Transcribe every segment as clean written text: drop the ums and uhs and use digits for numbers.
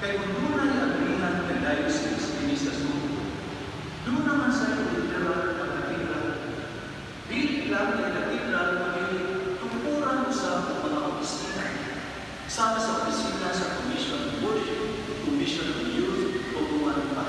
Kay ununay ang lihan ng diocese ini sa Subo. Doon naman sa literal na katedral. Dili lang ang katedral magiging tungkuran sa mga opisina. Sama sa opisina sa Commission on Worship, Commission on Youth, o kuwan pa.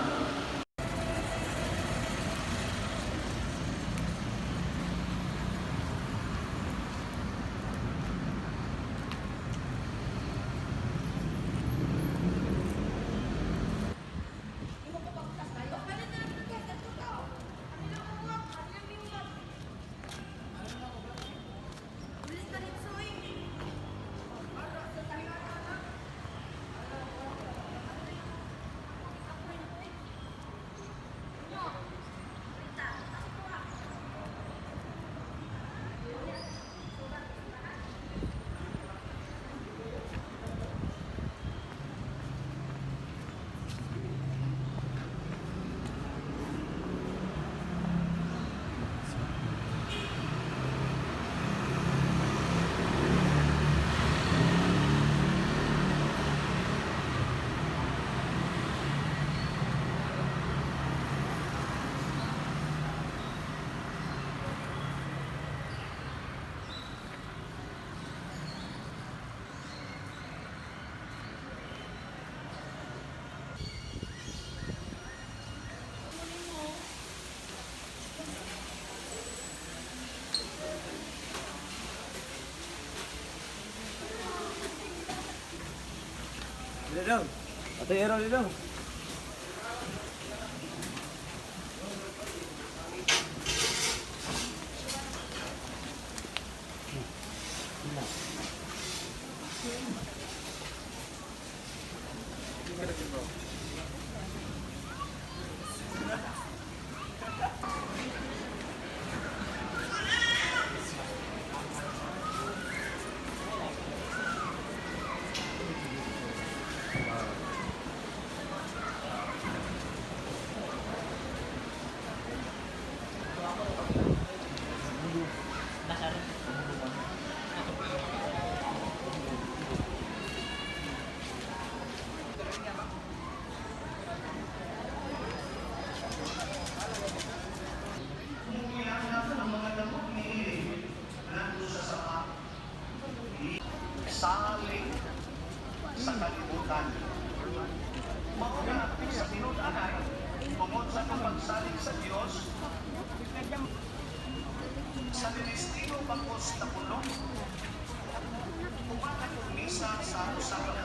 Dong, atau error dong. Saling sa kalibutan. Mauna sa tinudanan, tungod sa kapagsalig sa Diyos, sa destino bakos na pulong, umakan misa sa usagang